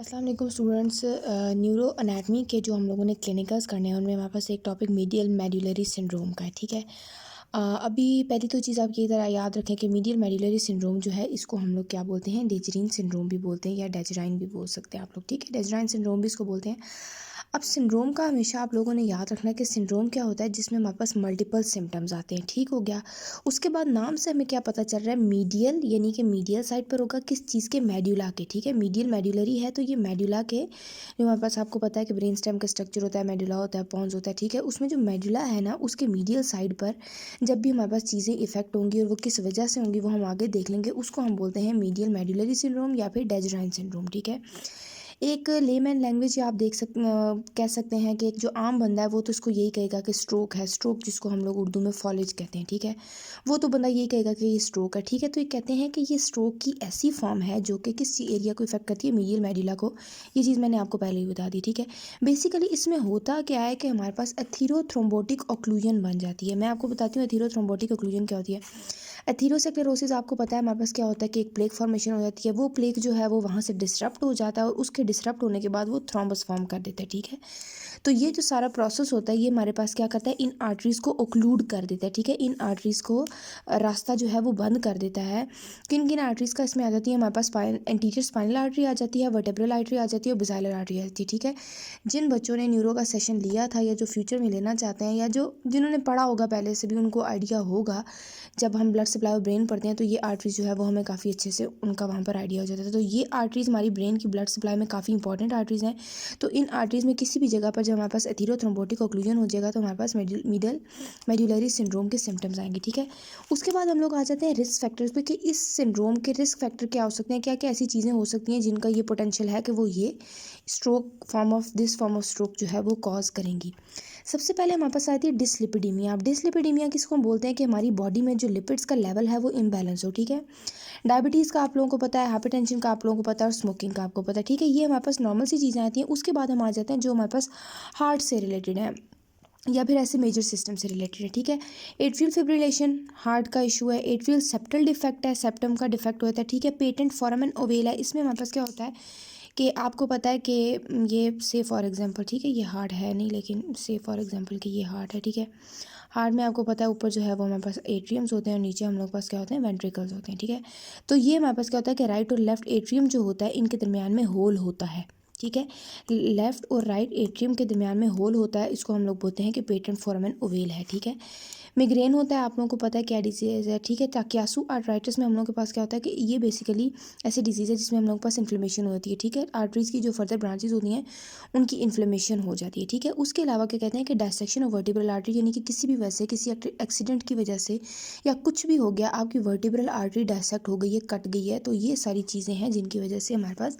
अस्सलाम वालेकुम students. Neuro anatomy के जो हम लोगों ने क्लिनिकल्स करने हैं उनमें हमारे पास एक टॉपिक मीडियल मेड्युलरी सिंड्रोम का है। ठीक है। अभी पहली तो चीज़ आप ये ज़रा याद रखें कि मीडियल मेड्युलरी सिंड्रोम जो है इसको हम लोग क्या बोलते हैं, डेजरीन सिंड्रोम भी बोलते हैं या डेजराइन भी बोल सकते हैं आप लोग। ठीक है, डेजराइन सिंड्रोम भी इसको बोलते हैं। अब सिंड्रोम का हमेशा आप लोगों ने याद रखना है कि सिंड्रोम क्या होता है, जिसमें हमारे पास मल्टीपल सिम्टम्स आते हैं। ठीक हो गया। उसके बाद नाम से हमें क्या पता चल रहा है, मीडियल यानी कि मीडियल साइड पर होगा किस चीज़ के, मेड्यूला के। ठीक है, मीडियल मेड्युलरी है तो ये मेड्यूला के जो हमारे पास आपको पता है कि ब्रेन स्टेम का स्ट्रक्चर होता है, मेडुला होता है, पॉन्स होता है। ठीक है, उसमें जो मेडुला है ना उसके मीडियल साइड पर जब भी हमारे पास चीज़ें इफेक्ट होंगी और वो किस वजह से होंगी वो हम आगे देख लेंगे, उसको हम बोलते हैं मीडियल मेडुलरी सिंड्रोम या फिर डेजराइन सिंड्रोम। ठीक है, एक लेमैन लैंग्वेज आप कह सकते हैं कि एक जो आम बंदा है वो तो इसको यही कहेगा कि स्ट्रोक है। स्ट्रोक जिसको हम लोग उर्दू में फॉलेज कहते हैं। ठीक है, वो तो बंदा यही कहेगा कि ये स्ट्रोक है। ठीक है, तो ये कहते हैं कि ये स्ट्रोक की ऐसी फॉर्म है जो कि किस एरिया को इफेक्ट करती है, मीडियल मेडुला को। ये चीज़ मैंने आपको पहले ही बता दी। ठीक है, बेसिकली इसमें होता क्या है कि हमारे पास एथीरोथ्रोम्बोटिक ऑक्लूजन बन जाती है। मैं आपको बताती हूँ एथीरोथ्रोम्बोटिक ऑक्लूजन क्या होती है। एथीरोस्क्लेरोसिस आपको पता है हमारे पास क्या होता है कि एक प्लेक फॉर्मेशन हो जाती है। वो प्लेक जो है वो वहाँ से डिसरप्ट हो जाता है और उसके डिसरप्ट होने के बाद वो थ्रोम्बस फॉर्म कर देते हैं। ठीक है, तो ये जो सारा प्रोसेस होता है ये हमारे पास क्या करता है, इन आर्टरीज़ को ओक्लूड कर देता है। ठीक है, इन आर्टरीज़ को रास्ता जो है वो बंद कर देता है। किन किन आर्टरीज़ का इसमें आ जाती है, हमारे पास एंटीरियर स्पाइनल आर्टरी आ जाती है, वर्टेब्रल आर्टरी आ जाती है और बेसाइलर आर्टरी आ जाती है। ठीक है, जिन बच्चों ने न्यूरो का सेशन लिया था या जो फ्यूचर में लेना चाहते हैं या जो जिन्होंने पढ़ा होगा पहले से भी उनको आइडिया होगा, जब हम ब्लड सप्लाई और ब्रेन पढ़ते हैं तो ये आर्टरीज जो है वो हमें काफ़ी अच्छे से उनका वहाँ पर आइडिया हो जाता है। तो ये आर्टरीज हमारी ब्रेन की ब्लड सप्लाई में काफ़ी इंपॉर्टेंट आर्टरीज हैं। तो इन आर्टरीज में किसी भी जगह पर जब हमारे पास एथीरोथ्रोम्बोटिक ऑक्लूजन हो जाएगा तो हमारे पास मिडल मेड्युलरी सिंड्रोम के सिम्टम्स आएंगे। ठीक है, उसके बाद हम लोग आ जाते हैं रिस्क फैक्टर्स पे कि इस सिंड्रोम के रिस्क फैक्टर क्या हो सकते हैं, क्या क्या ऐसी चीज़ें हो सकती हैं जिनका ये पोटेंशियल है कि वो ये फॉर्म ऑफ स्ट्रोक जो है वो कॉज करेंगी। सबसे पहले हमारे पास आती है डिसलिपिडीमिया। अब डिसलिपिडीमिया किसको हम बोलते हैं कि हमारी बॉडी में जो लिपिड्स का लेवल है वो इम्बैलेंस हो। ठीक है, डायबिटीज़ का आप लोगों को पता है, हाइपरटेंशन का आप लोगों को पता है और स्मोकिंग का आपको पता है। ठीक है, ये हमारे पास नॉर्मल सी चीज़ें आती हैं। उसके बाद हम आ जाते हैं जो हमारे पास हार्ट से रिलेटेड है या फिर ऐसे मेजर सिस्टम से रिलेटेड है। ठीक है, एट्रियल फिब्रिलेशन हार्ट का इशू है, एट्रियल सेप्टल डिफेक्ट है, सेप्टम का डिफेक्ट होता है। ठीक है, पेटेंट फोरामेन ओवेल है। इसमें हमारे पास क्या होता है कि आपको पता है कि ये से फॉर एग्जांपल, ठीक है, ये हार्ट है नहीं लेकिन से फॉर एग्जांपल कि ये हार्ट है। ठीक है, हार्ट में आपको पता है ऊपर जो है वो हमारे पास एट्रियम्स होते हैं और नीचे हम लोग पास क्या होते हैं, वेंट्रिकल्स होते हैं। ठीक है, तो ये हमारे पास क्या होता है कि राइट और लेफ्ट एट्रियम जो होता है इनके दरमियान में होल होता है। ठीक है, लेफ्ट और राइट एट्रियम के दरमियान में होल होता है, इसको हम लोग बोलते हैं कि पेटेंट फोरामेन ओवेल है। ठीक है, मिग्रेन होता है, आप लोगों को पता है क्या डिजीज़ है। ठीक है, ताकियासु आर्टराइटिस में हम लोगों के पास क्या होता है कि ये बेसिकली ऐसी डिजीज़ है जिसमें हम लोगों के पास इन्फ्लेमेशन होती है। ठीक है, आर्टरीज़ की जो फर्दर ब्रांचेज होती हैं उनकी इन्फ्लेमेशन हो जाती है। ठीक है, उसके अलावा क्या कहते हैं कि डायसेक्शन ऑफ वर्टिब्रल आर्टरी, यानी कि किसी भी वजह से, किसी एक्सीडेंट की वजह से या कुछ भी हो गया, आपकी वर्टिब्रल आर्टरी डायसेक्ट हो गई है, कट गई है, तो ये सारी चीज़ें हैं जिनकी वजह से हमारे पास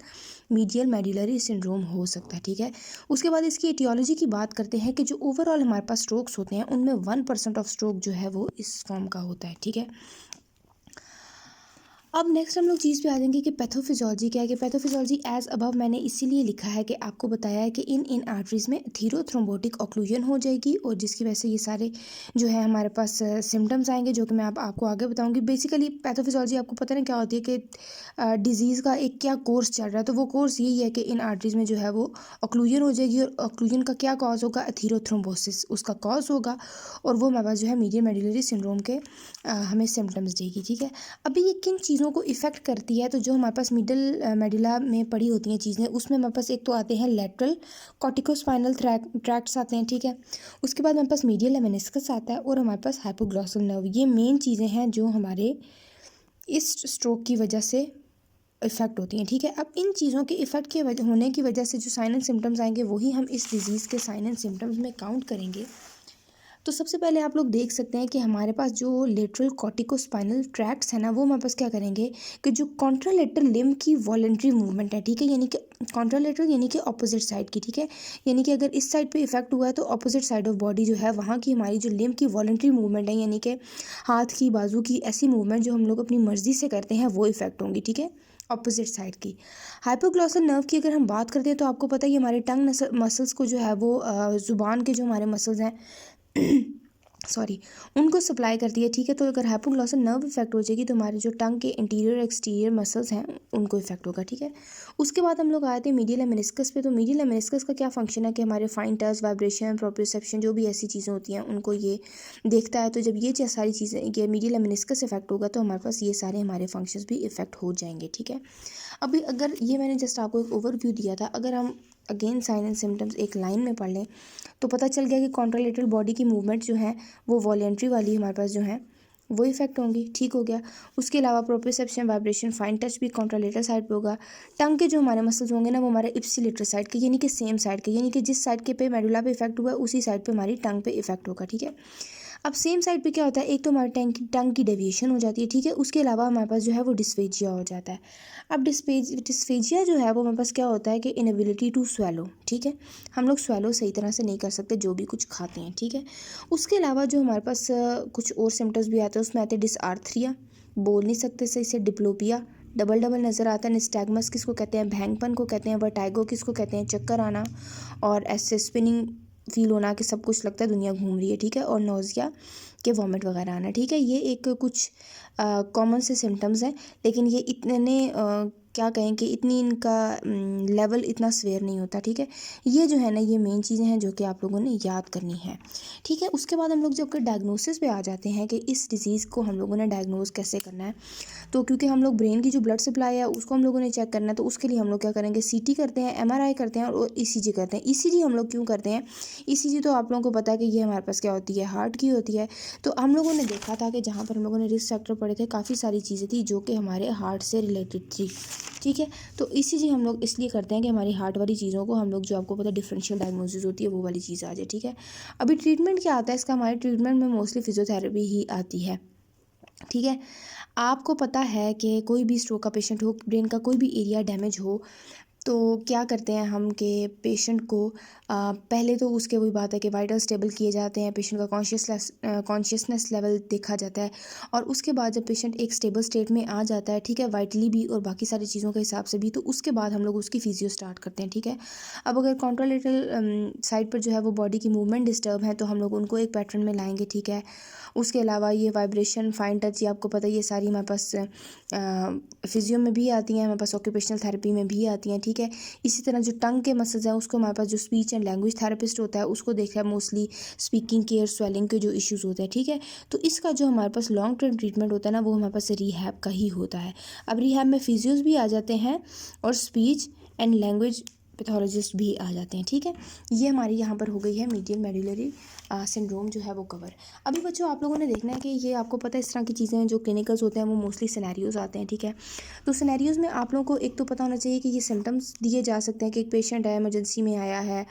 मीडियल मेड्युलरी सिंड्रोम हो सकता है। ठीक है, उसके बाद इसकी एटियोलॉजी की बात करते हैं कि जो ओवरऑल हमारे पास स्ट्रोक्स होते हैं उनमें 1% ऑफ स्ट्रोक जो है वो इस फॉर्म का होता है। ठीक है, अब नेक्स्ट हम लोग चीज़ पे आ जाएंगे कि पैथोफिजियोलॉजी क्या है। कि पैथोफिजियोलॉजी एज अबव मैंने इसीलिए लिखा है कि आपको बताया है कि इन इन आर्टरीज में थीरोथ्रोम्बोटिक ऑक्लूजन हो जाएगी और जिसकी वजह से ये सारे जो है हमारे पास सिम्टम्स आएंगे जो कि मैं आपको आगे बताऊंगी। बेसिकली पैथोफिजियोलॉजी आपको पता नहीं क्या होती है कि डिजीज़ का एक क्या कोर्स चल रहा है, तो वो कोर्स यही है कि इन आर्टरीज में जो है वो ऑक्लूजन हो जाएगी और ऑक्लूजन का क्या कॉज होगा, थीरोथ्रोम्बोसिस उसका कॉज होगा और वो हमारे पास जो है मीडियल मेडुलरी सिंड्रोम के हमें सिम्टम्स देगी। ठीक है, अभी ये किन चीज़ों को इफ़ेक्ट करती है, तो जो हमारे पास मिडल मेडुला में पड़ी होती हैं चीज़ें उसमें हमारे पास एक तो आते हैं लेटरल कॉर्टिकोस्पाइनल ट्रैक्ट्स आते हैं। ठीक है, उसके बाद हमारे पास मीडियल मेनिस्कस आता है और हमारे पास हाइपोग्लॉसल नर्व। ये मेन चीज़ें हैं जो हमारे इस स्ट्रोक की वजह से इफ़ेक्ट होती हैं। ठीक है, अब इन चीज़ों के इफ़ेक्ट के होने की वजह से जो साइन एंड सिम्टम्स आएंगे वही हम इस डिज़ीज़ के साइन एंड सिम्टम्स में काउंट करेंगे। तो सबसे पहले आप लोग देख सकते हैं कि हमारे पास जो लेटरल कॉर्टिकोस्पाइनल ट्रैक्ट्स है ना वो हमारे पास क्या करेंगे कि जो कॉन्ट्रालेटरल लिम्ब की वॉलंटरी मूवमेंट है। ठीक है, यानी कि कॉन्ट्रालेटरल यानी कि ऑपोजिट साइड की। ठीक है, यानी कि अगर इस साइड पे इफेक्ट हुआ है तो ऑपोजिट साइड ऑफ बॉडी जो है वहाँ की हमारी जो लिम्ब की वॉलंटरी मूवमेंट है, यानी कि हाथ की बाजू की ऐसी मूवमेंट जो हम लोग अपनी मर्जी से करते हैं वो इफेक्ट होंगी। ठीक है, ऑपोजिट साइड की। हाइपोग्लॉसल नर्व की अगर हम बात करते हैं तो आपको पता है ये हमारे टंग मसल्स को जो है वो ज़ुबान के जो हमारे मसल्स हैं सॉरी उनको सप्लाई करती है, ठीक है। तो अगर हाइपोग्लॉसल नर्व इफेक्ट हो जाएगी तो हमारे जो टंग के इंटीरियर एक्सटीरियर मसल्स हैं उनको इफेक्ट होगा, ठीक है। उसके बाद हम लोग आए थे मीडियल मेनिस्कस पे। तो मीडियल मेनिस्कस का क्या फंक्शन है कि हमारे फाइन टच, वाइब्रेशन, प्रोप्रियोसेप्शन जो भी ऐसी चीज़ें होती हैं उनको ये देखता है। तो जब ये सारी चीज़ें, ये मीडियल मेनिस्कस इफेक्ट होगा तो हमारे पास ये सारे हमारे फंक्शंस भी इफेक्ट हो जाएंगे, ठीक है। अभी अगर ये मैंने जस्ट आपको एक ओवरव्यू दिया था, अगर हम अगेन साइन एंड सिम्टम्स एक लाइन में पढ़ लें तो पता चल गया कि कॉन्ट्रालेटरल बॉडी की मूवमेंट जो है वो वॉलेंट्री वाली हमारे पास जो है वो इफेक्ट होंगी, ठीक हो गया। उसके अलावा प्रोप्रियोसेप्शन, वाइब्रेशन, फाइन टच भी कॉन्ट्रालेटरल साइड पे होगा। टंग के जो हमारे मसल्स होंगे ना वो हमारे इप्सिलेटरल साइड के, यानी कि सेम साइड के, यानी कि जिस साइड के पे मेडुला पे इफेक्ट हुआ है उसी साइड पे हमारी टंग पे इफेक्ट होगा, ठीक है। अब सेम साइड पे क्या होता है, एक तो हमारे टंग की डेविएशन हो जाती है, ठीक है। उसके अलावा हमारे पास जो है वो डिस्फेजिया हो जाता है। अब डिस्फेजिया जो है वो हमारे पास क्या होता है कि इनएबिलिटी टू स्वेलो, ठीक है। हम लोग स्वेलो सही तरह से नहीं कर सकते जो भी कुछ खाते हैं, ठीक है। उसके अलावा जो हमारे पास कुछ और सिम्टम्स भी आते हैं, उसमें आते हैं डिसआर्थरिया, बोल नहीं सकते सही से, डिप्लोपिया, डबल डबल नज़र आता है, निस्टैग्मस किसको कहते हैं, भैंगपन को कहते हैं, वर्टाइगो किसको कहते हैं, चक्कर आना, और ऐसे स्पिनिंग फील होना कि सब कुछ लगता है दुनिया घूम रही है, ठीक है, और नोज़िया के वॉमिट वगैरह आना, ठीक है। ये एक कुछ कॉमन से सिम्टम्स हैं, लेकिन ये इतने क्या कहें कि इतनी इनका लेवल इतना स्वेयर नहीं होता, ठीक है। ये जो है ना ये मेन चीज़ें हैं जो कि आप लोगों ने याद करनी है, ठीक है। उसके बाद हम लोग जब डायग्नोसिस पे आ जाते हैं कि इस डिज़ीज़ को हम लोगों ने डायग्नोज कैसे करना है, तो क्योंकि हम लोग ब्रेन की जो ब्लड सप्लाई है उसको हम लोगों ने चेक करना है, तो उसके लिए हम लोग क्या करेंगे, सीटी करते हैं, एमआरआई करते हैं और ईसीजी करते हैं। ईसीजी हम लोग क्यों करते हैं, ईसीजी तो आप लोगों को पता है कि ये हमारे पास क्या होती है, हार्ट की होती है। तो हम लोगों ने देखा था कि जहाँ पर हम लोगों ने रिस्क फैक्टर पढ़े थे काफ़ी सारी चीज़ें थी जो कि हमारे हार्ट से रिलेटेड थी, ठीक है। तो ईसीजी हम लोग इसलिए करते हैं कि हमारी हार्ट वाली चीज़ों को हम लोग, जो आपको पता है डिफरेंशियल डायग्नोसिस होती है वो वाली चीज़ आ जाए, ठीक है। अभी ट्रीटमेंट क्या आता है इसका, हमारे ट्रीटमेंट में मोस्टली फिजियोथेरेपी ही आती है, ठीक है। आपको पता है कि कोई भी स्ट्रोक का पेशेंट हो, ब्रेन का कोई भी एरिया डैमेज हो, तो क्या करते हैं हम कि पेशेंट को पहले तो उसके वही बात है कि वाइटल स्टेबल किए जाते हैं, पेशेंट का कॉन्शियसनेस लेवल देखा जाता है, और उसके बाद जब पेशेंट एक स्टेबल स्टेट में आ जाता है, ठीक है, वाइटली भी और बाकी सारी चीज़ों के हिसाब से भी, तो उसके बाद हम लोग उसकी फिजियो स्टार्ट करते हैं, ठीक है। अब अगर कॉन्ट्रालेटरल साइड पर जो है वो बॉडी की मूवमेंट डिस्टर्ब है तो हम लोग उनको एक पैटर्न में लाएंगे, ठीक है। उसके अलावा ये वाइब्रेशन, फाइन टच, ये आपको पता है ये सारी हमारे पास फिजियो में भी आती हैं, हमारे पास ऑक्यूपेशनल थेरेपी में भी आती हैं, ठीक है। इसी तरह जो टंग के मसल्स हैं उसको हमारे पास जो स्पीच एंड लैंग्वेज थेरेपिस्ट होता है उसको देखा है मोस्टली स्पीकिंग केयर, स्वेलिंग के जो इश्यूज़ होते हैं, ठीक है। तो इसका जो हमारे पास लॉन्ग टर्म ट्रीटमेंट होता है ना वो हमारे पास रिहैब का ही होता है। अब रिहैब में फिजियोज भी आ जाते हैं और स्पीच एंड लैंग्वेज पैथोलॉजिस्ट भी आ जाते हैं, ठीक है। ये हमारी यहाँ पर हो गई है मीडियल मेडुलरी सिंड्रोम जो है वो कवर। अभी बच्चों आप लोगों ने देखना है कि ये आपको पता है इस तरह की चीज़ें हैं जो क्लिनिकल्स होते हैं वो मोस्टली सिनेरियोज़ आते हैं, ठीक है। तो सिनेरियोज़ में आप लोगों को एक तो पता होना चाहिए कि ये सिम्टम्स दिए जा सकते हैं कि एक पेशेंट है, इमरजेंसी में आया है,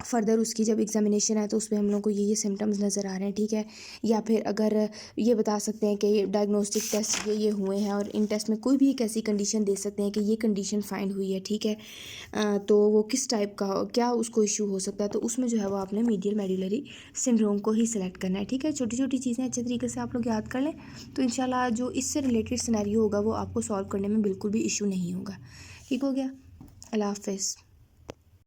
फर्दर उसकी जब एग्जामिनेशन है तो उस पर हम लोग को ये सिम्टम्स नज़र आ रहे हैं, ठीक है। या फिर अगर ये बता सकते हैं कि डायग्नोस्टिक टेस्ट ये हुए हैं और इन टेस्ट में कोई भी एक ऐसी कंडीशन दे सकते हैं कि ये कंडीशन फाइंड हुई है, ठीक है। तो वो किस टाइप का, क्या उसको इशू हो सकता है, तो उसमें जो है वो आपने मीडियल मेडुलरी सिंड्रोम को ही सिलेक्ट करना है, ठीक है। छोटी छोटी चीज़ें अच्छे तरीके से आप लोग याद कर लें तो इंशाल्लाह जो इससे रिलेटेड सिनेरियो होगा वो आपको सॉल्व करने में बिल्कुल भी इशू नहीं होगा, ठीक हो गया। अल्लाह हाफ़िज़।